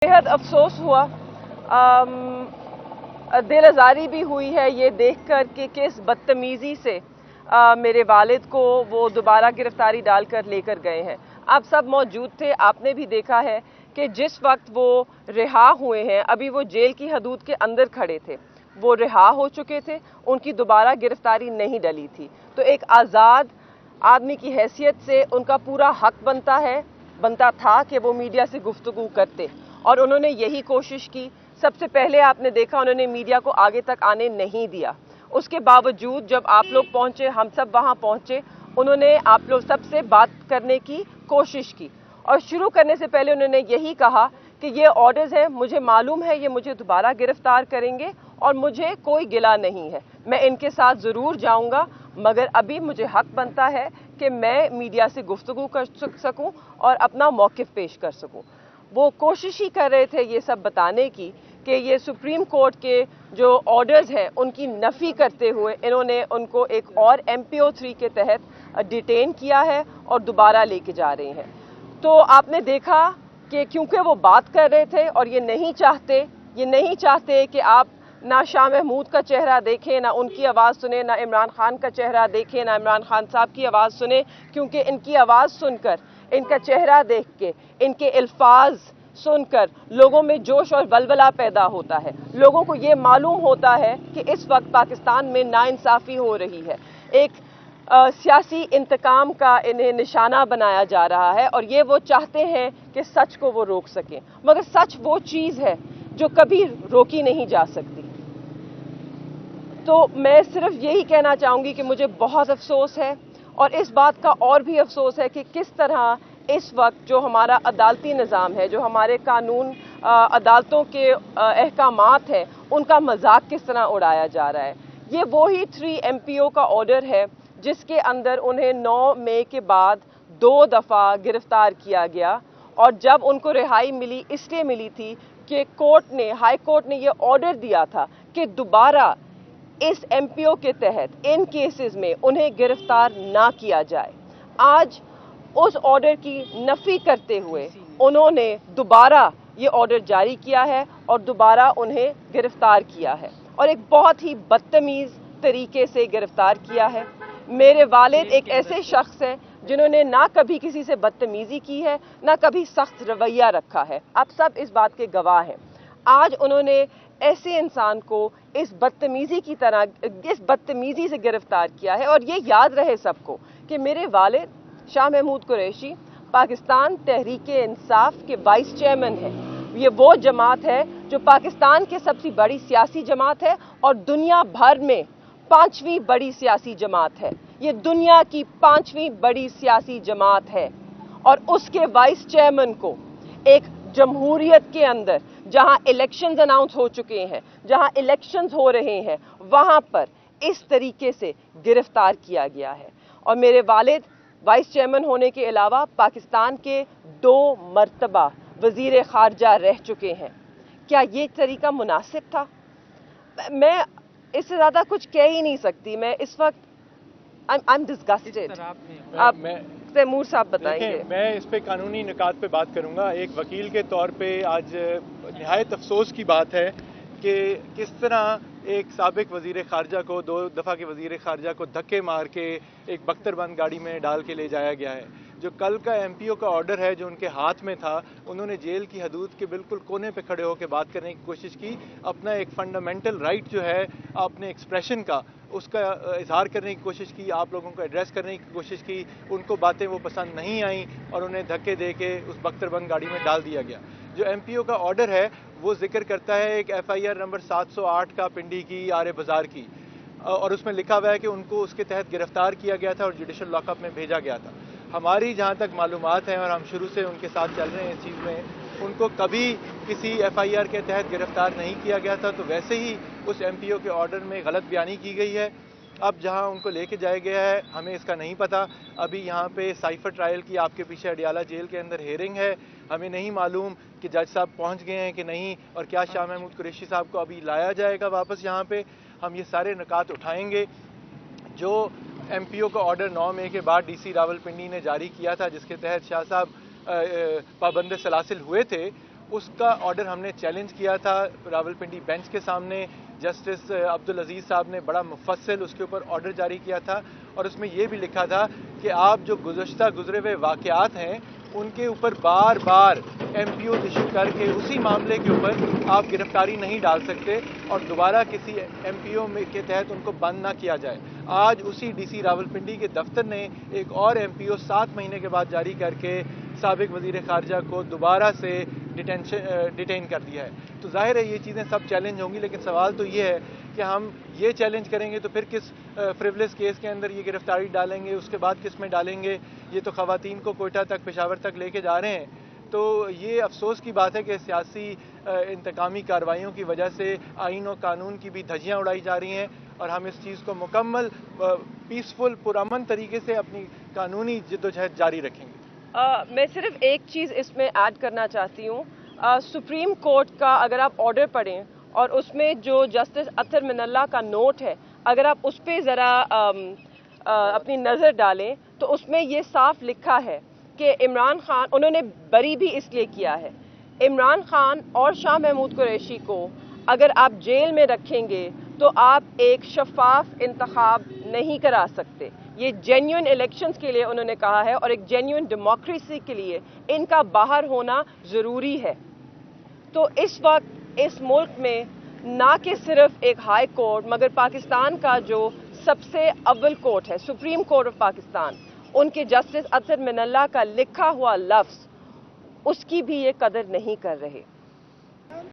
बेहद अफसोस हुआ, दिल आज़ारी भी हुई है ये देख कर कि किस बदतमीज़ी से मेरे वालिद को वो दोबारा गिरफ्तारी डालकर लेकर गए हैं। आप सब मौजूद थे, आपने भी देखा है कि जिस वक्त वो रिहा हुए हैं, अभी वो जेल की हदूद के अंदर खड़े थे, वो रिहा हो चुके थे, उनकी दोबारा गिरफ्तारी नहीं डली थी। तो एक आज़ाद आदमी की हैसियत से उनका पूरा हक बनता था कि वो मीडिया से गुफ्तगू करते, और उन्होंने यही कोशिश की। सबसे पहले आपने देखा उन्होंने मीडिया को आगे तक आने नहीं दिया। उसके बावजूद जब आप लोग पहुंचे, हम सब वहां पहुंचे, उन्होंने आप लोग सबसे बात करने की कोशिश की, और शुरू करने से पहले उन्होंने यही कहा कि ये ऑर्डर्स हैं, मुझे मालूम है ये मुझे दोबारा गिरफ्तार करेंगे और मुझे कोई गिला नहीं है, मैं इनके साथ ज़रूर जाऊंगा, मगर अभी मुझे हक बनता है कि मैं मीडिया से गुफ्तगू कर सकूं और अपना मौक़िफ़ पेश कर सकूं। वो कोशिश ही कर रहे थे ये सब बताने की कि ये सुप्रीम कोर्ट के जो ऑर्डर्स हैं उनकी नफ़ी करते हुए इन्होंने उनको एक और MPO 3 के तहत डिटेन किया है और दोबारा लेके जा रहे हैं। तो आपने देखा कि क्योंकि वो बात कर रहे थे और ये नहीं चाहते कि आप ना शाह महमूद का चेहरा देखें, ना उनकी आवाज़ सुने, ना इमरान खान का चेहरा देखें, ना इमरान खान साहब की आवाज़ सुने, क्योंकि इनकी आवाज़ सुनकर, इनका चेहरा देख के, इनके अल्फाज सुनकर लोगों में जोश और वलवला पैदा होता है। लोगों को ये मालूम होता है कि इस वक्त पाकिस्तान में नाइंसाफ़ी हो रही है, एक सियासी इंतकाम का इन्हें निशाना बनाया जा रहा है, और ये वो चाहते हैं कि सच को वो रोक सकें, मगर सच वो चीज़ है जो कभी रोकी नहीं जा सकती। तो मैं सिर्फ यही कहना चाहूँगी कि मुझे बहुत अफसोस है, और इस बात का और भी अफसोस है कि किस तरह इस वक्त जो हमारा अदालती निज़ाम है, जो हमारे कानून अदालतों के अहकामात हैं, उनका मजाक किस तरह उड़ाया जा रहा है। ये वही 3 MPO का ऑर्डर है जिसके अंदर उन्हें 9 मई के बाद 2 दफ़ा गिरफ्तार किया गया, और जब उनको रिहाई मिली इसलिए मिली थी कि हाई कोर्ट ने ये ऑर्डर दिया था कि दोबारा इस MPO के तहत इन केसेस में उन्हें गिरफ्तार ना किया जाए। आज उस ऑर्डर की नफ़ी करते हुए उन्होंने दोबारा ये ऑर्डर जारी किया है और दोबारा उन्हें गिरफ्तार किया है, और एक बहुत ही बदतमीज़ तरीके से गिरफ्तार किया है। मेरे वालिद एक ऐसे शख्स हैं जिन्होंने ना कभी किसी से बदतमीज़ी की है, ना कभी सख्त रवैया रखा है। आप सब इस बात के गवाह हैं। आज उन्होंने ऐसे इंसान को इस बदतमीज़ी से गिरफ्तार किया है, और ये याद रहे सबको कि मेरे वालिद शाह महमूद कुरैशी पाकिस्तान तहरीक-ए-इंसाफ के वाइस चेयरमैन हैं। ये वो जमात है जो पाकिस्तान की सबसे बड़ी सियासी जमात है और दुनिया भर में 5वीं बड़ी सियासी जमात है। ये दुनिया की 5वीं बड़ी सियासी जमात है, और उसके वाइस चेयरमैन को एक जमहूरियत के अंदर, जहां इलेक्शंस अनाउंस हो चुके हैं, जहां इलेक्शंस हो रहे हैं, वहां पर इस तरीके से गिरफ्तार किया गया है। और मेरे वालिद वाइस चेयरमैन होने के अलावा पाकिस्तान के 2 मरतबा वज़ीर ख़ारजा रह चुके हैं। क्या ये तरीका मुनासिब था? मैं इससे ज़्यादा कुछ कह ही नहीं सकती। मैं इस वक्त आई एम डिस्गस्टेड। आप तैमूर साहब बताएंगे। मैं इस पे कानूनी निकात पे बात करूंगा। एक वकील के तौर पे आज निहायत अफसोस की बात है कि किस तरह एक साबिक वज़ीर ख़ारजा को, 2 दफ़ा के वज़ीर ख़ारजा को धक्के मार के एक बख्तरबंद गाड़ी में डाल के ले जाया गया है। जो कल का MPO का ऑर्डर है जो उनके हाथ में था, उन्होंने जेल की हदूद के बिल्कुल कोने पे खड़े होकर बात करने की कोशिश की। अपना एक फंडामेंटल राइट जो है अपने एक्सप्रेशन का, उसका इजहार करने की कोशिश की, आप लोगों को एड्रेस करने की कोशिश की। उनको बातें वो पसंद नहीं आईं और उन्हें धक्के दे के उस बख्तरबंद गाड़ी में डाल दिया गया। जो MPO का ऑर्डर है वो जिक्र करता है एक FIR नंबर 708 का पिंडी की आरे बाज़ार की, और उसमें लिखा हुआ है कि उनको उसके तहत गिरफ्तार किया गया था और जुडिशल लॉकअप में भेजा गया था। हमारी जहाँ तक मालूमात हैं, और हम शुरू से उनके साथ चल रहे हैं इस चीज़ में, उनको कभी किसी FIR के तहत गिरफ्तार नहीं किया गया था। तो वैसे ही उस MPO के ऑर्डर में गलत बयानी की गई है। अब जहां उनको लेके जाया गया है हमें इसका नहीं पता। अभी यहाँ पे साइफर ट्रायल की आपके पीछे अडियाला जेल के अंदर हेयरिंग है। हमें नहीं मालूम कि जज साहब पहुँच गए हैं कि नहीं, और क्या शाह महमूद कुरैशी साहब को अभी लाया जाएगा वापस यहाँ पे। हम ये सारे निकात उठाएंगे। जो MPO का ऑर्डर 9 मई के बाद DC रावलपिंडी ने जारी किया था, जिसके तहत शाह साहब पाबंद सलासिल हुए थे, اس کا آرڈر ہم نے چیلنج کیا تھا راولپنڈی بینچ کے سامنے. جسٹس عبدالعزیز صاحب نے بڑا مفصل اس کے اوپر آرڈر جاری کیا تھا اور اس میں یہ بھی لکھا تھا کہ آپ جو گزرے ہوئے واقعات ہیں ان کے اوپر بار بار ایم پی اوز ایشو کر کے اسی معاملے کے اوپر آپ گرفتاری نہیں ڈال سکتے اور دوبارہ کسی ایم پی او کے تحت ان کو بند نہ کیا جائے. آج اسی ڈی سی راولپنڈی کے دفتر نے ایک اور ایم پی او 7 مہینے کے بعد جاری کر کے سابق وزیر خارجہ کو دوبارہ سے ڈیٹین کر دیا ہے. تو ظاہر ہے یہ چیزیں سب چیلنج ہوں گی، لیکن سوال تو یہ ہے کہ ہم یہ چیلنج کریں گے تو پھر کس فریولس کیس کے اندر یہ گرفتاری ڈالیں گے، اس کے بعد کس میں ڈالیں گے. یہ تو خواتین کو کوئٹہ تک، پشاور تک لے کے جا رہے ہیں. تو یہ افسوس کی بات ہے کہ سیاسی انتقامی کارروائیوں کی وجہ سے آئین و قانون کی بھی دھجیاں اڑائی جا رہی ہیں اور ہم اس چیز کو مکمل پیسفل پرامن طریقے سے اپنی قانونی جدوجہد جاری رکھیں گے. میں صرف ایک چیز اس میں ایڈ کرنا چاہتی ہوں. سپریم کورٹ کا اگر آپ آرڈر پڑھیں اور اس میں جو جسٹس اطہر من اللہ کا نوٹ ہے اگر آپ اس پہ ذرا اپنی نظر ڈالیں تو اس میں یہ صاف لکھا ہے کہ عمران خان، انہوں نے بری بھی اس لیے کیا ہے، عمران خان اور شاہ محمود قریشی کو اگر آپ جیل میں رکھیں گے تو آپ ایک شفاف انتخاب نہیں کرا سکتے. یہ جینیون الیکشنز کے لیے انہوں نے کہا ہے اور ایک جینیون ڈیموکریسی کے لیے ان کا باہر ہونا ضروری ہے. تو اس وقت اس ملک میں نہ کہ صرف ایک ہائی کورٹ مگر پاکستان کا جو سب سے اول کورٹ ہے، سپریم کورٹ آف پاکستان، ان کے جسٹس اطہر من اللہ کا لکھا ہوا لفظ اس کی بھی یہ قدر نہیں کر رہے.